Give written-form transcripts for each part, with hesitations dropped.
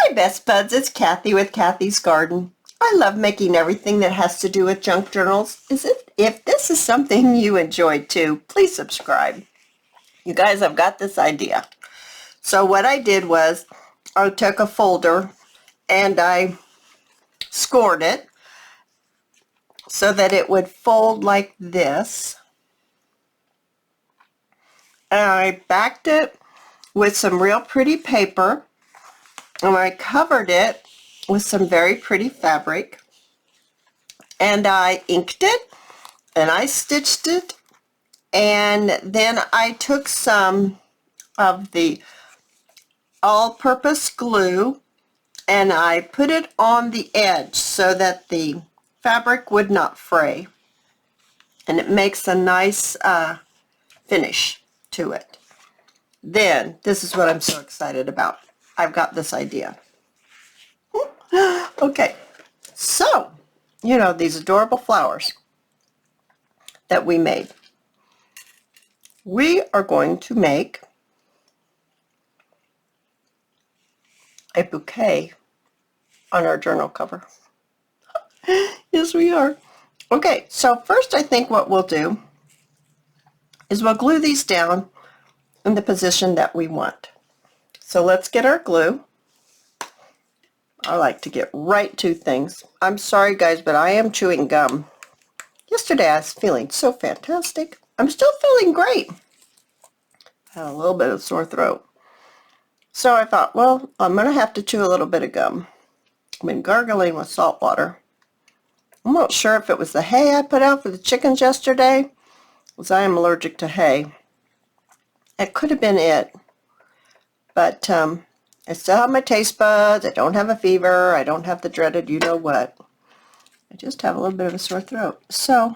Hi best buds, it's Cathy with Cathy's Garden. I love making everything that has to do with junk journals. If this is something you enjoyed too, please subscribe. You guys, I've got this idea. So what I did was I took a folder and I scored it so that it would fold like this. And I backed it with some real pretty paper, and I covered it with some very pretty fabric, and I inked it and I stitched it, and then I took some of the all-purpose glue and I put it on the edge so that the fabric would not fray, and it makes a nice finish to it. Then this is what I'm so excited about. I've got this idea. Okay, so you know these adorable flowers that we made. We are going to make a bouquet on our journal cover. Yes, we are. Okay, so first I think what we'll do is we'll glue these down in the position that we want. So let's get our glue. I like to get right to things. I'm sorry guys, but I am chewing gum. Yesterday I was feeling so fantastic. I'm still feeling great. Had a little bit of sore throat. So I thought, well, I'm going to have to chew a little bit of gum. I've been gargling with salt water. I'm not sure if it was the hay I put out for the chickens yesterday, because I am allergic to hay. It could have been it. But I still have my taste buds. I don't have a fever. I don't have the dreaded you-know-what. I just have a little bit of a sore throat. So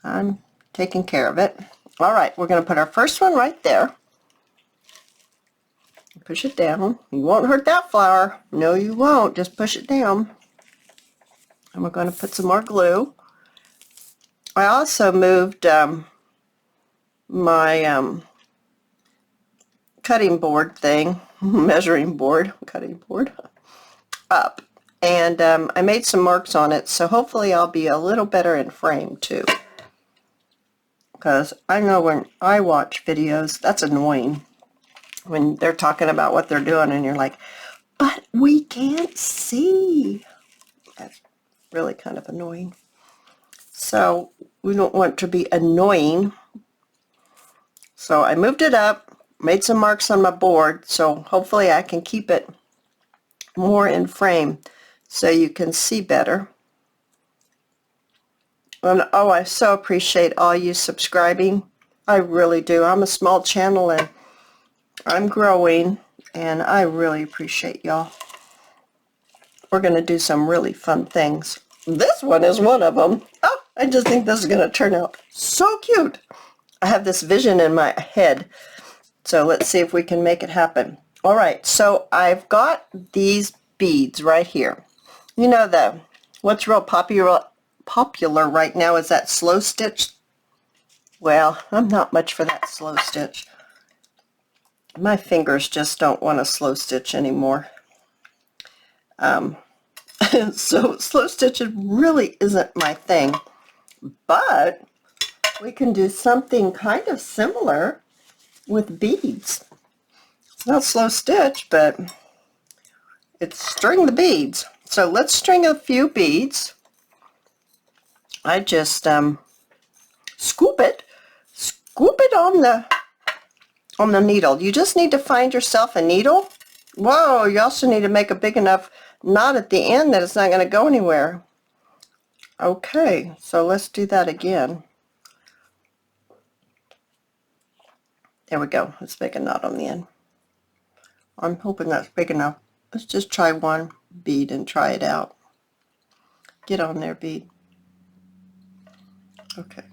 I'm taking care of it. All right, we're going to put our first one right there. Push it down. You won't hurt that flower. No, you won't. Just push it down. And we're going to put some more glue. I also moved my cutting board thing, measuring board, cutting board, up. And I made some marks on it, so hopefully I'll be a little better in frame too. Because I know when I watch videos, that's annoying. When they're talking about what they're doing and you're like, but we can't see. That's really kind of annoying. So we don't want to be annoying. So I moved it up, made some marks on my board, so hopefully I can keep it more in frame so you can see better. And oh, I so appreciate all you subscribing. I really do. I'm a small channel and I'm growing, and I really appreciate y'all. We're going to do some really fun things. This one is one of them. Oh, I just think this is going to turn out so cute. I have this vision in my head, so let's see if we can make it happen. All right, so I've got these beads right here. You know, what's real popular right now is that slow stitch. Well, I'm not much for that slow stitch. My fingers just don't want to slow stitch anymore. So slow stitching really isn't my thing, but we can do something kind of similar with beads. It's not slow stitch, but it's string the beads. So let's string a few beads. I just scoop it on the needle. You just need to find yourself a needle. Whoa, you also need to make a big enough knot at the end that it's not going to go anywhere. Okay, so let's do that again. There we go. Let's make a knot on the end. I'm hoping that's big enough. Let's just try one bead and try it out. Get on there, bead. Okay.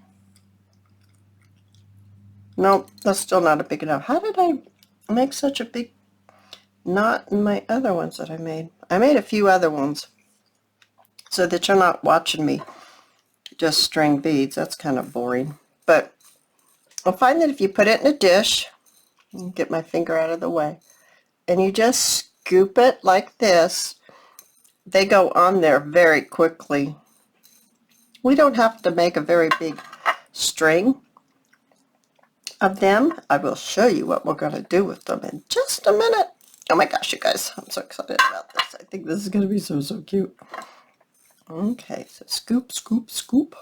Nope, that's still not a big enough. How did I make such a big knot in my other ones that I made? I made a few other ones so that you're not watching me just string beads. That's kind of boring. But I'll find that if you put it in a dish, get my finger out of the way, and you just scoop it like this, they go on there very quickly. We don't have to make a very big string of them. I will show you what we're going to do with them in just a minute. Oh my gosh, you guys, I'm so excited about this. I think this is going to be so, so cute. Okay, so scoop, scoop, scoop.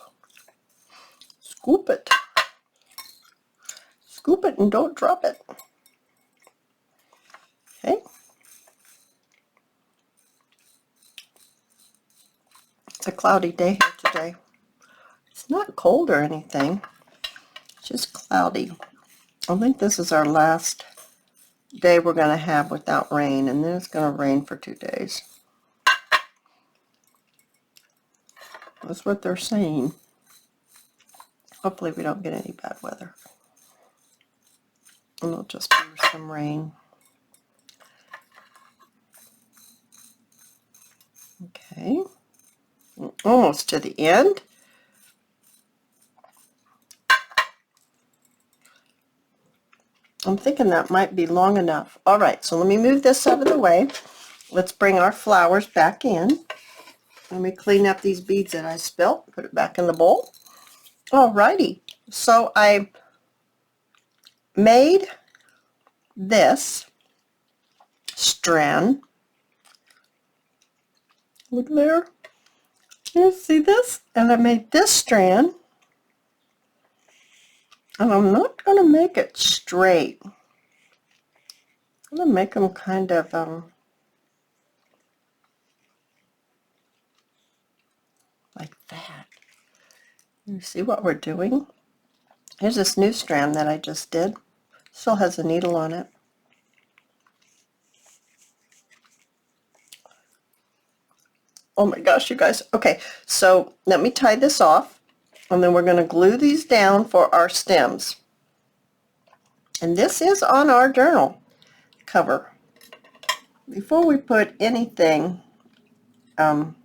Scoop it. Scoop it and don't drop it. Okay. It's a cloudy day here today. It's not cold or anything. It's just cloudy. I think this is our last day we're going to have without rain, and then it's going to rain for 2 days. That's what they're saying. Hopefully we don't get any bad weather. And it'll just be some rain. Okay. Almost to the end. I'm thinking that might be long enough. All right, so let me move this out of the way. Let's bring our flowers back in. Let me clean up these beads that I spilt. Put it back in the bowl. All righty. So I made this strand. Look there. You see this? And I made this strand. And I'm not going to make it straight. I'm going to make them kind of like that. You see what we're doing? Here's this new strand that I just did. Still has a needle on it. Oh my gosh, you guys. Okay, so let me tie this off, and then we're going to glue these down for our stems. And this is on our journal cover. Before we put anything in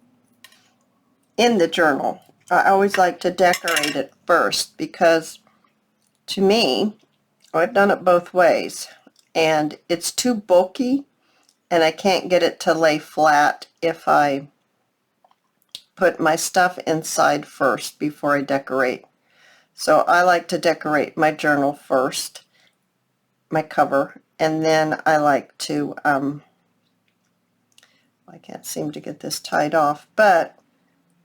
the journal, I always like to decorate it first, because to me, I've done it both ways, and it's too bulky, and I can't get it to lay flat if I put my stuff inside first before I decorate. So I like to decorate my journal first, my cover, and then I like to, I can't seem to get this tied off, but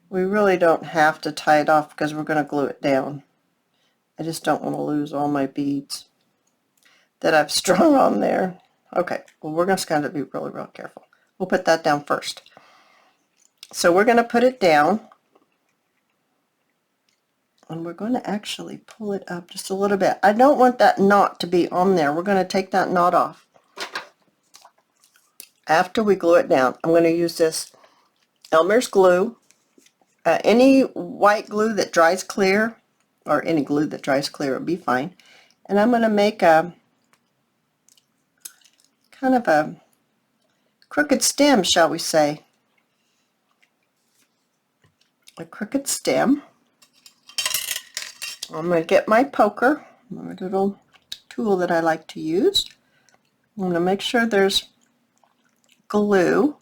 we really don't have to tie it off because we're going to glue it down. I just don't want to lose all my beads that I've strung on there. Okay, well, we're just going to be really, real careful. We'll put that down first. So we're going to put it down, and we're going to actually pull it up just a little bit. I don't want that knot to be on there. We're going to take that knot off. After we glue it down, I'm going to use this Elmer's glue. Any white glue that dries clear, or any glue that dries clear would be fine. And I'm going to make a kind of a crooked stem, shall we say. A crooked stem. I'm going to get my poker, my little tool that I like to use. I'm going to make sure there's glue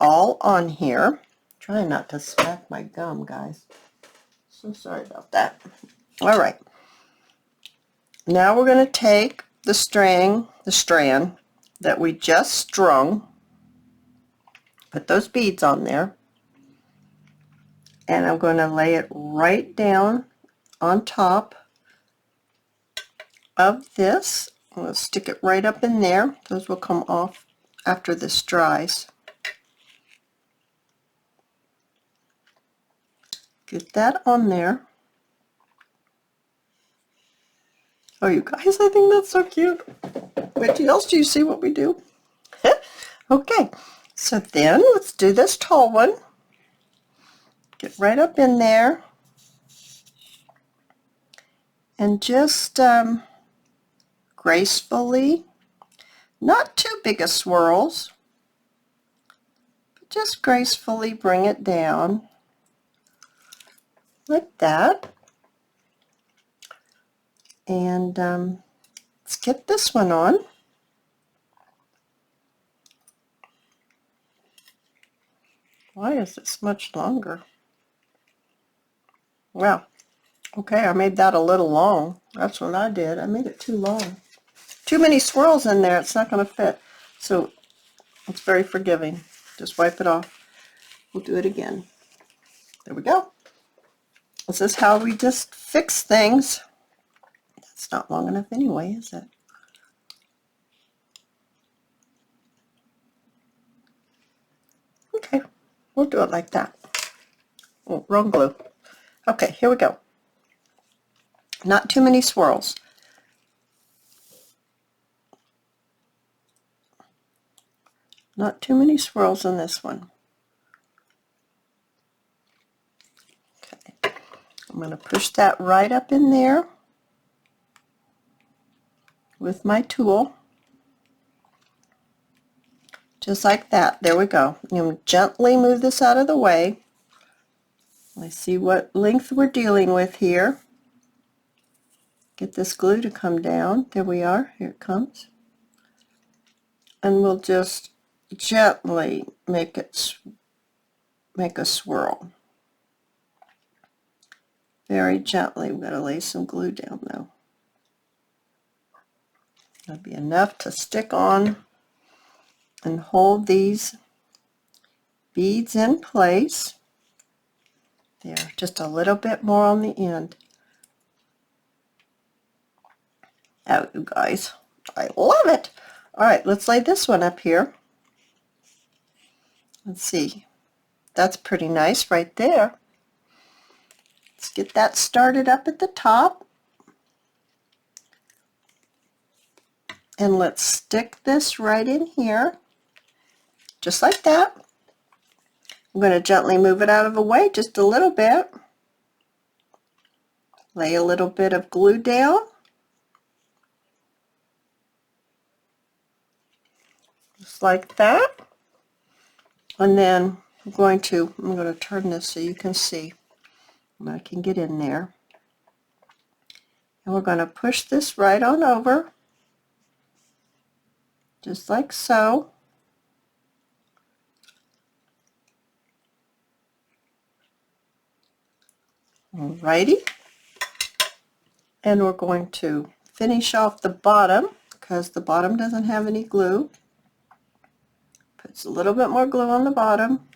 all on here. Trying not to smack my gum, guys. So sorry about that. All right. Now we're going to take the strand that we just strung, put those beads on there, and I'm going to lay it right down on top of this. I'm going to stick it right up in there. Those will come off after this dries. Get that on there. Oh, you guys, I think that's so cute. Wait, else do you see what we do? Okay, so then let's do this tall one. Get right up in there and just gracefully, not too big of swirls, but just gracefully bring it down like that. And let's get this one on. Why is this much longer? Well, okay, I made that a little long. That's what I did. I made it too long. Too many swirls in there. It's not going to fit. So it's very forgiving. Just wipe it off. We'll do it again. There we go. This is how we just fix things. That's not long enough anyway, is it? Okay, we'll do it like that. Oh, wrong glue. Okay, here we go. Not too many swirls. Not too many swirls in this one. Okay, I'm going to push that right up in there with my tool. Just like that. There we go. I'm going to gently move this out of the way. Let's see what length we're dealing with here. Get this glue to come down. There we are. Here it comes. And we'll just gently make a swirl. Very gently. We've got to lay some glue down though. That'll be enough to stick on and hold these beads in place. There, just a little bit more on the end. Oh, you guys, I love it. All right, let's lay this one up here. Let's see. That's pretty nice right there. Let's get that started up at the top. And let's stick this right in here, just like that. I'm going to gently move it out of the way just a little bit. Lay a little bit of glue down. Just like that. And then I'm going to turn this so you can see. I can get in there. And we're going to push this right on over. Just like so. Alrighty. And we're going to finish off the bottom because the bottom doesn't have any glue. Puts a little bit more glue on the bottom.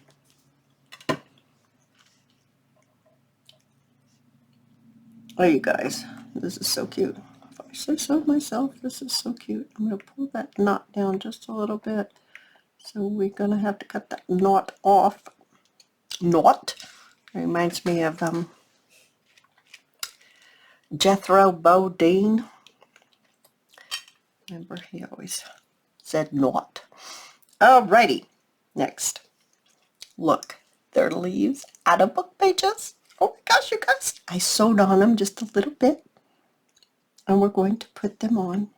Oh, you guys, this is so cute. If I say so myself, this is so cute. I'm going to pull that knot down just a little bit. So we're going to have to cut that knot off. Knot. Reminds me of Jethro Bodine. Remember, he always said knot. Alrighty, next. Look, they're leaves out of book pages. Oh my gosh, you guys. I sewed on them just a little bit. And we're going to put them on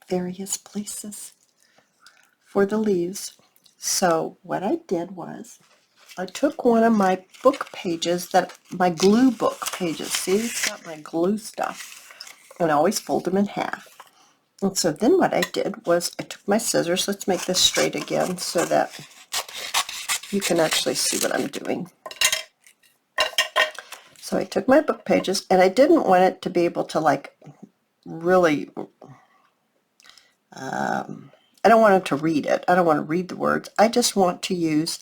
various places for the leaves. So what I did was I took one of my book pages, my glue book pages. See, it's got my glue stuff. And I always fold them in half. And so then what I did was I took my scissors. Let's make this straight again so that you can actually see what I'm doing. So I took my book pages, and I didn't want it to be able to like really, I don't want it to read it. I don't want to read the words. I just want to use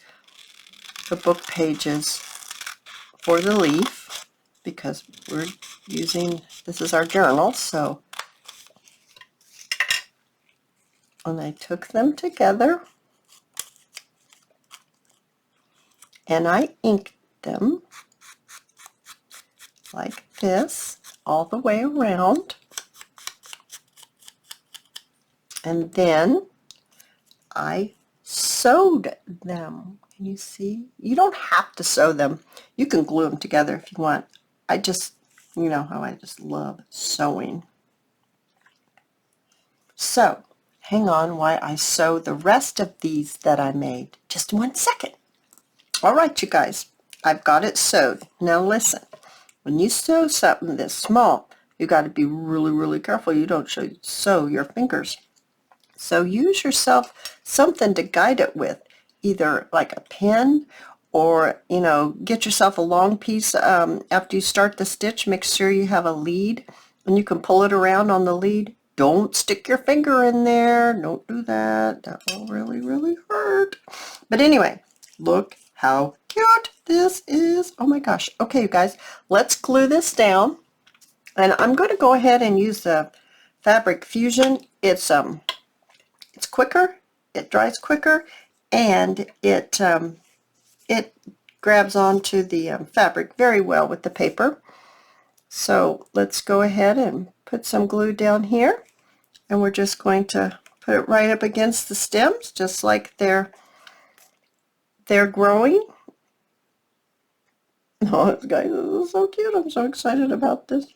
the book pages for the leaf because we're using, this is our journal, so. And I took them together and I inked them like this all the way around. And then I sewed them. Can you see? You don't have to sew them. You can glue them together if you want. I just, you know how I just love sewing. So, hang on while I sew the rest of these that I made. Just 1 second. All right, you guys, I've got it sewed. Now listen, when you sew something this small, you got to be really, really careful you don't sew your fingers. So use yourself something to guide it with, either like a pin, or, you know, get yourself a long piece. After you start the stitch, make sure you have a lead and you can pull it around on the lead. Don't stick your finger in there. Don't do that. That will really, really hurt. But anyway, look how cute this is. Oh my gosh. Okay, you guys, let's glue this down. And I'm going to go ahead and use the Fabric Fusion. It's quicker, it dries quicker, and it grabs onto the fabric very well with the paper. So let's go ahead and put some glue down here, and we're just going to put it right up against the stems, just like they're growing. Oh, guys, this is so cute. I'm so excited about this.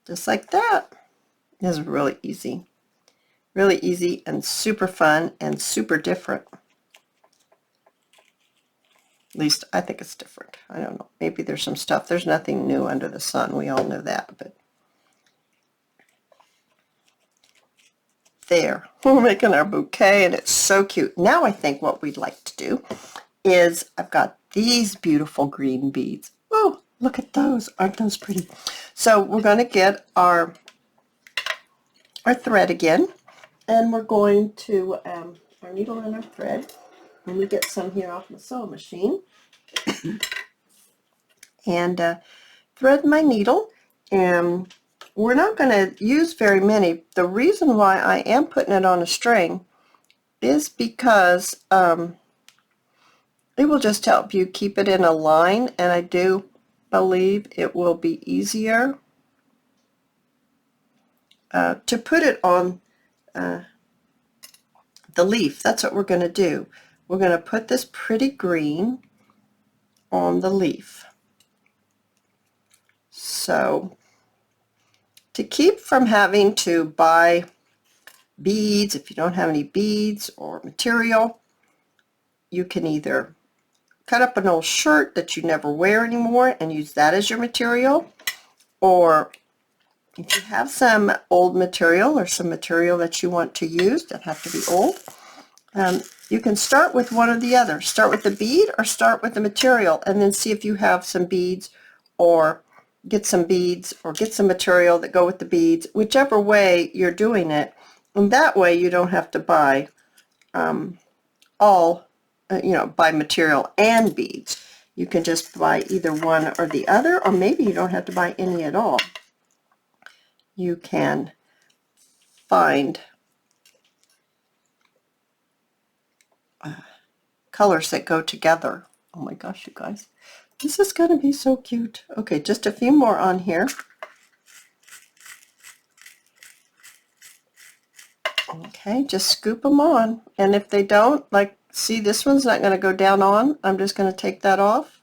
Just like that. This is really easy. Really easy and super fun and super different. At least I think it's different. I don't know. Maybe there's some stuff. There's nothing new under the sun. We all know that. But there. We're making our bouquet, and it's so cute. Now I think what we'd like to do is, I've got these beautiful green beads. Oh, look at those. Aren't those pretty? So we're going to get our thread again, and we're going to, our needle and our thread. And we get some here off my sewing machine. And thread my needle, and we're not going to use very many. The reason why I am putting it on a string is because it will just help you keep it in a line, and I do believe it will be easier to put it on the leaf. That's what we're going to do. We're going to put this pretty green on the leaf. So to keep from having to buy beads, if you don't have any beads or material, you can either cut up an old shirt that you never wear anymore and use that as your material, or if you have some old material or some material that you want to use that have to be old, you can start with one or the other. Start with the bead or start with the material, and then see if you have some beads, or get some beads or get some material that go with the beads, whichever way you're doing it. And that way you don't have to buy buy material and beads. You can just buy either one or the other, or maybe you don't have to buy any at all. You can find colors that go together. Oh my gosh, you guys. This is going to be so cute. Okay, just a few more on here. Okay, just scoop them on. And if they don't, like, see, this one's not going to go down on. I'm just going to take that off.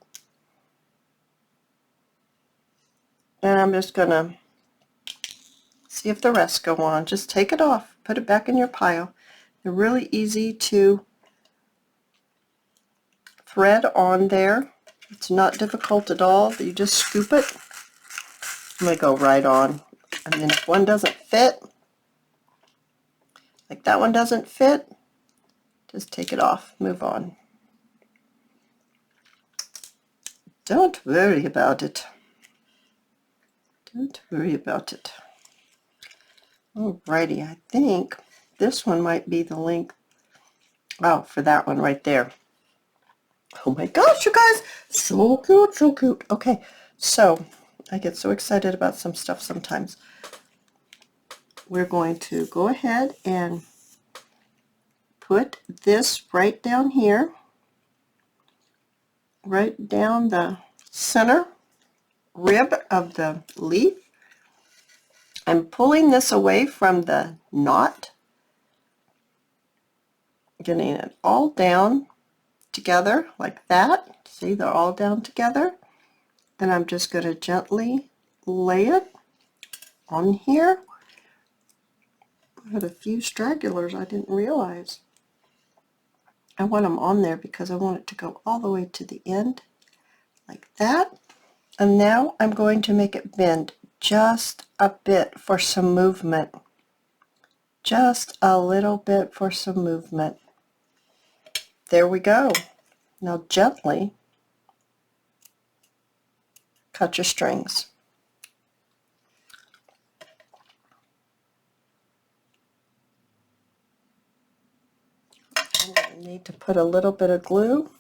And I'm just going to see if the rest go on. Just take it off. Put it back in your pile. They're really easy to thread on there. It's not difficult at all. You just scoop it. I'm going to go right on. And then if one doesn't fit, like that one doesn't fit, just take it off. Move on. Don't worry about it. Don't worry about it. Alrighty, I think this one might be the length. Oh, for that one right there. Oh my gosh, you guys, so cute, so cute. Okay, so I get so excited about some stuff sometimes. We're going to go ahead and put this right down here, right down the center rib of the leaf. I'm pulling this away from the knot, getting it all down together like that. See, they're all down together. And I'm just going to gently lay it on here. I had a few stragglers I didn't realize. I want them on there because I want it to go all the way to the end like that. And now I'm going to make it bend just a bit for some movement. Just a little bit for some movement. There we go. Now gently cut your strings. I'm going to need to put a little bit of glue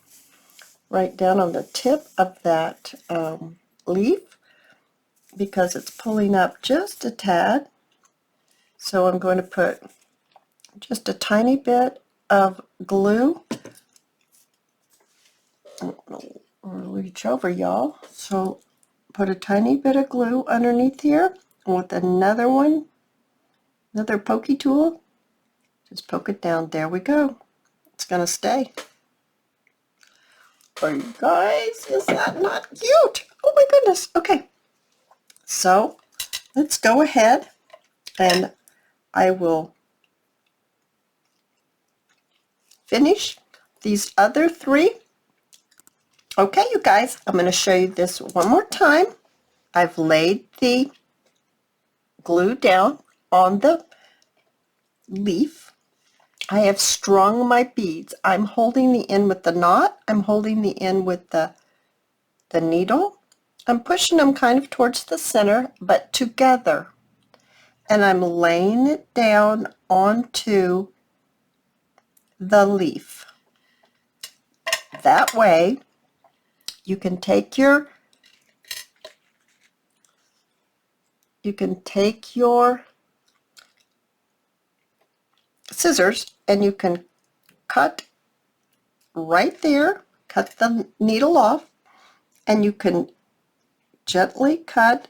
right down on the tip of that leaf because it's pulling up just a tad. So I'm going to put just a tiny bit of glue. I'll reach over, y'all. So put a tiny bit of glue underneath here with another one, another pokey tool. Just poke it down. There we go. It's going to stay. Oh, you guys, is that not cute? Oh my goodness. Okay. So let's go ahead and I will finish these other three. Okay, you guys, I'm going to show you this one more time. I've laid the glue down on the leaf. I have strung my beads. I'm holding the end with the knot. I'm holding the end with the needle. I'm pushing them kind of towards the center, but together. And I'm laying it down onto the leaf. That way, you can take your scissors and you can cut right there, cut the needle off, and you can gently cut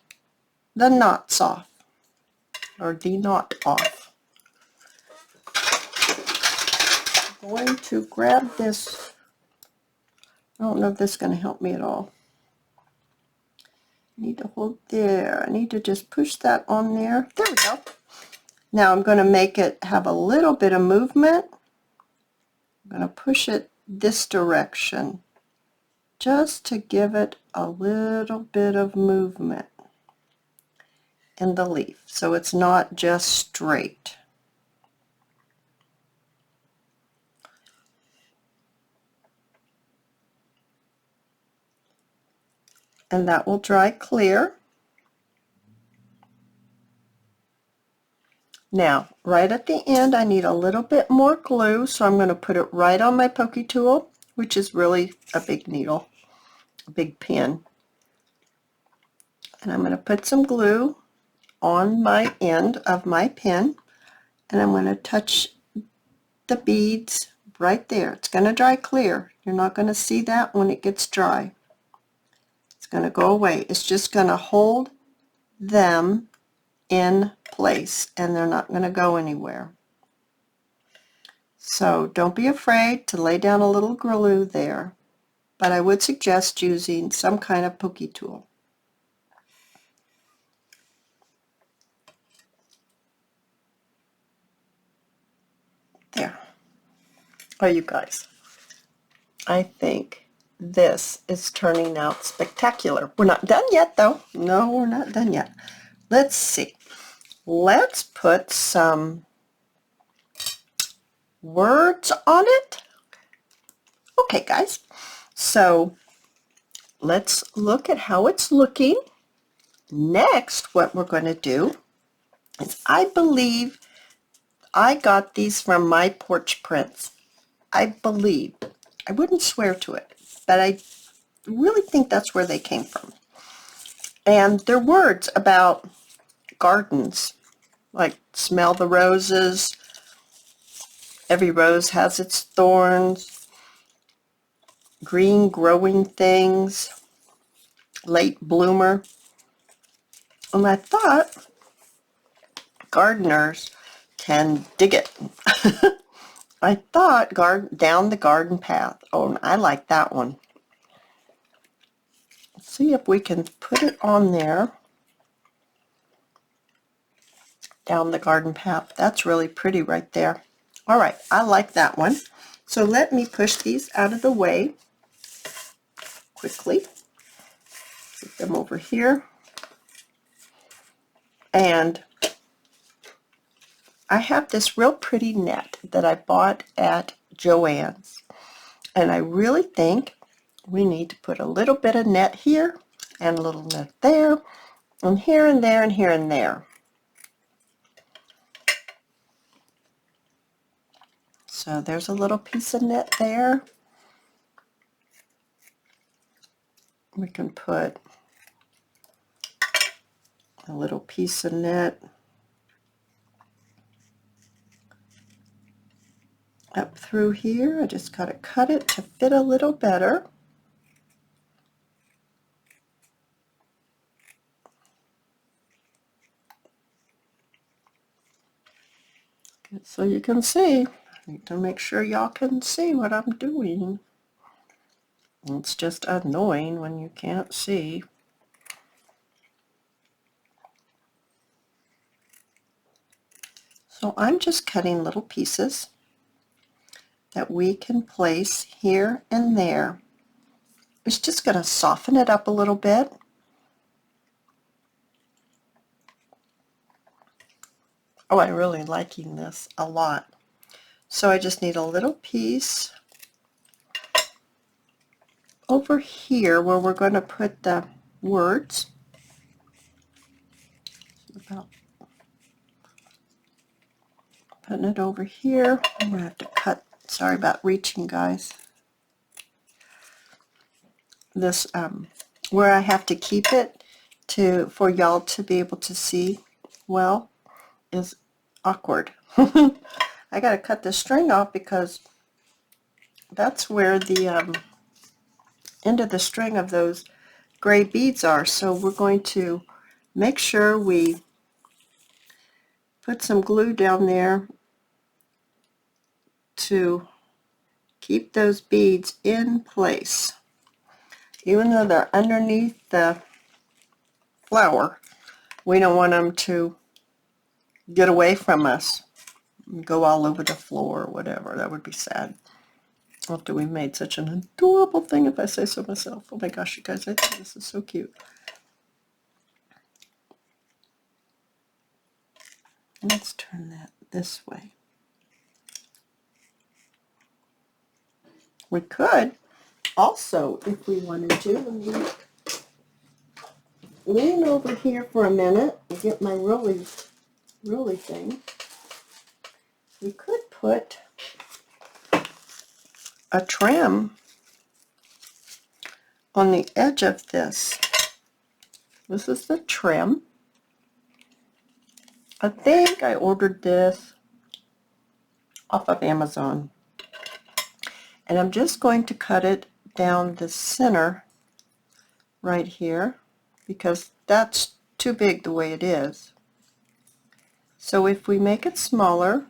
the knots off, or the knot off. I'm going to grab this. I don't know if this is going to help me at all. I need to hold there. I need to just push that on there. There we go. Now I'm going to make it have a little bit of movement. I'm going to push it this direction just to give it a little bit of movement in the leaf so it's not just straight. And that will dry clear. Now, right at the end, I need a little bit more glue, so I'm going to put it right on my pokey tool, which is really a big needle, a big pin. And I'm going to put some glue on my end of my pin, and I'm going to touch the beads right there. It's going to dry clear. You're not going to see that when it gets dry. It's going to go away. It's just going to hold them in place, and they're not going to go anywhere. So don't be afraid to lay down a little glue there, but I would suggest using some kind of pokey tool. There. Oh, you guys, I think this is turning out spectacular. We're not done yet, though. No, we're not done yet. Let's see. Let's put some words on it. Okay, guys, so let's look at how it's looking. Next, what we're going to do is, I believe I got these from My Porch Prints. I believe. I wouldn't swear to it, but I really think that's where they came from. And they're words about gardens, like smell the roses, every rose has its thorns, green growing things, late bloomer. And I thought gardeners can dig it. I thought down the garden path. Oh, I like that one. Let's see if we can put it on there. Down the garden path. That's really pretty right there. All right, I like that one. So let me push these out of the way quickly. Put them over here. And I have this real pretty net that I bought at Joann's. And I really think we need to put a little bit of net here and a little net there and here and there and here and there. So there's a little piece of net there. We can put a little piece of net up through here. I just got to cut it to fit a little better. So you can see. I need to make sure y'all can see what I'm doing. It's just annoying when you can't see. So I'm just cutting little pieces that we can place here and there. It's just going to soften it up a little bit. Oh, I'm really liking this a lot. So I just need a little piece over here where we're going to put the words. About putting it over here. I'm going to have to cut. Sorry about reaching, guys. This where I have to keep it for y'all to be able to see well is awkward. I got to cut the string off because that's where the end of the string of those gray beads are. So we're going to make sure we put some glue down there to keep those beads in place. Even though they're underneath the flower, we don't want them to get away from us and go all over the floor or whatever. That would be sad. After we made such an adorable thing, if I say so myself. Oh my gosh, you guys, I think this is so cute. Let's turn that this way. We could also, if we wanted to, lean over here for a minute and get my roly thing. We could put a trim on the edge of this. This is the trim. I think I ordered this off of Amazon. And I'm just going to cut it down the center right here because that's too big the way it is. So if we make it smaller,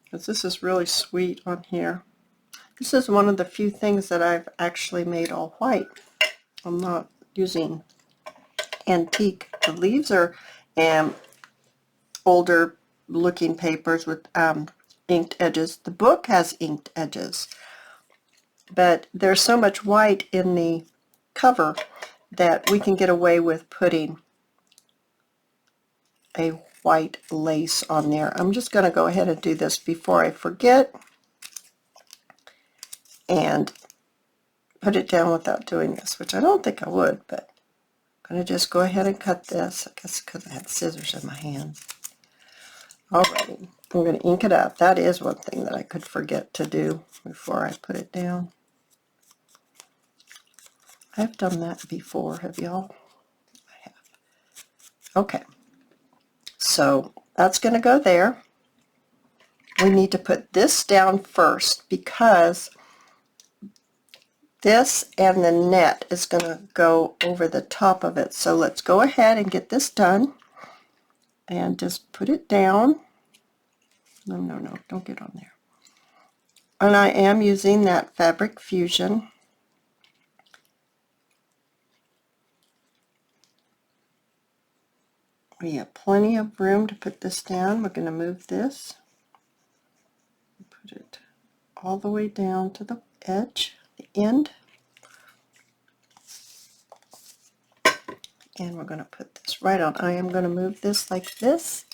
because this is really sweet on here. This is one of the few things that I've actually made all white. I'm not using antique. The leaves are older looking papers with inked edges. The book has inked edges, but there's so much white in the cover that we can get away with putting a white lace on there. I'm just going to go ahead and do this before I forget and put it down without doing this, which I don't think I would, but I'm going to just go ahead and cut this, I guess because I had scissors in my hand. Alrighty, I'm going to ink it up. That is one thing that I could forget to do before I put it down. I've done that before, have y'all? I have. Okay, so that's going to go there. We need to put this down first because this and the net is going to go over the top of it. So let's go ahead and get this done and just put it down. No, don't get on there. And I am using that Fabric Fusion. We have plenty of room to put this down. We're going to move this, put it all the way down to the edge, the end. And we're going to put this right on. I am going to move this like this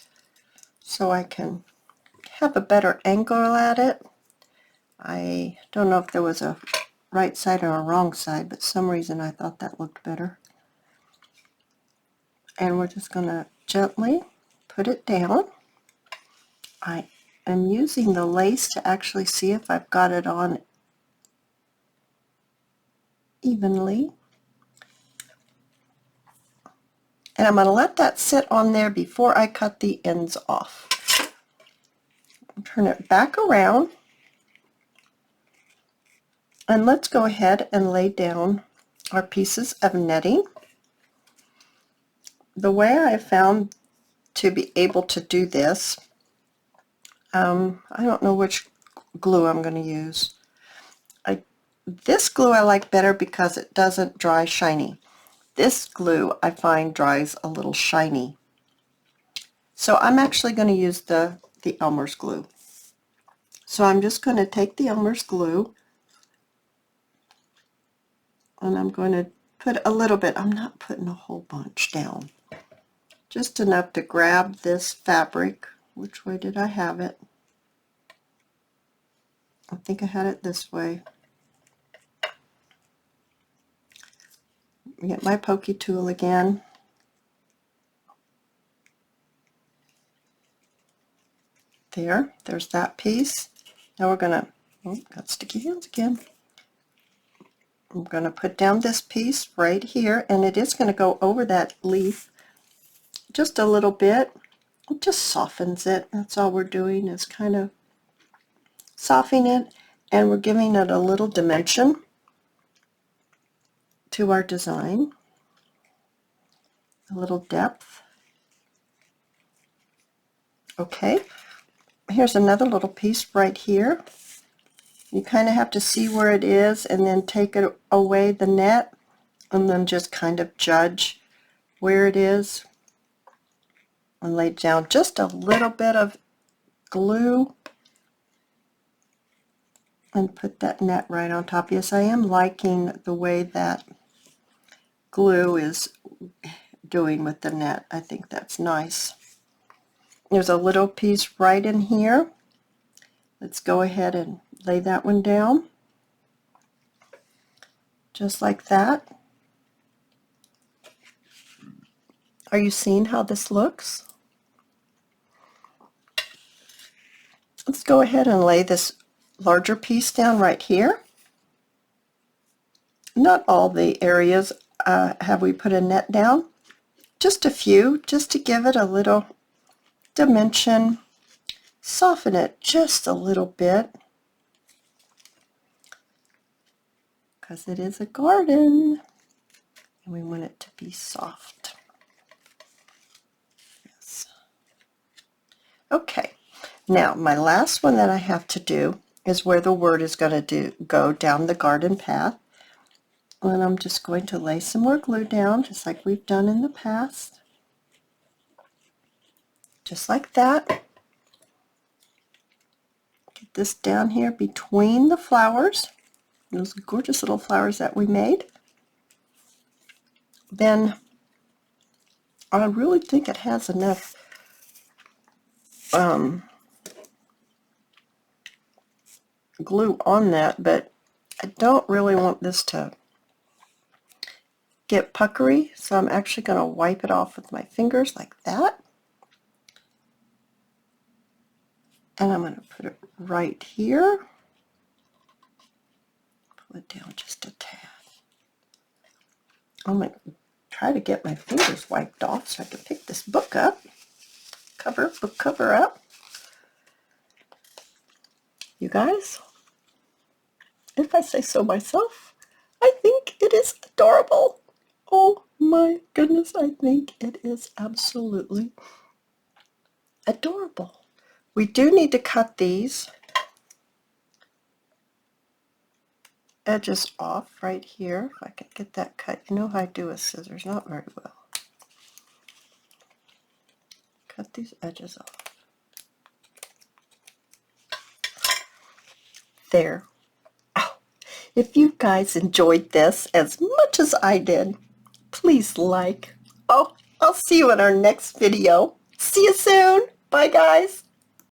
so I can have a better angle at it. I don't know if there was a right side or a wrong side, but some reason I thought that looked better. And we're just going to gently put it down. I am using the lace to actually see if I've got it on evenly. And I'm going to let that sit on there before I cut the ends off. Turn it back around. And let's go ahead and lay down our pieces of netting. The way I found to be able to do this, I don't know which glue I'm going to use. This glue I like better because it doesn't dry shiny. This glue I find dries a little shiny. So I'm actually going to use the Elmer's glue. So I'm just going to take the Elmer's glue and I'm going to put a little bit. I'm not putting a whole bunch down. Just enough to grab this fabric. Which way did I have it? I think I had it this way. Get my pokey tool again. There's that piece. Now we're gonna, oh, got sticky hands again. I'm gonna put down this piece right here, and it is gonna go over that leaf just a little bit. It just softens it. That's all we're doing, is kind of softening it, and we're giving it a little dimension to our design, a little depth. Okay, here's another little piece right here. You kind of have to see where it is and then take it away the net and then just kind of judge where it is and lay down just a little bit of glue and put that net right on top. Yes, I am liking the way that glue is doing with the net. I think that's nice. There's a little piece right in here. Let's go ahead and lay that one down just like that. Are you seeing how this looks? Let's go ahead and lay this larger piece down right here. Not all the areas have we put a net down, just a few, just to give it a little dimension, soften it just a little bit, because it is a garden and we want it to be soft. Yes. Okay, now my last one that I have to do is where the word is going to go down the garden path. And I'm just going to lay some more glue down, just like we've done in the past. Just like that. Get this down here between the flowers, those gorgeous little flowers that we made. Then I really think it has enough glue on that, but I don't really want this to get puckery, so I'm actually going to wipe it off with my fingers like that. And I'm going to put it right here. Pull it down just a tad. I'm going to try to get my fingers wiped off so I can pick this book up. Book cover up. You guys, if I say so myself, I think it is adorable. Oh my goodness, I think it is absolutely adorable. We do need to cut these edges off right here. If I can get that cut. You know how I do with scissors, not very well. Cut these edges off. There. Oh, if you guys enjoyed this as much as I did, please like. Oh, I'll see you in our next video. See you soon. Bye, guys.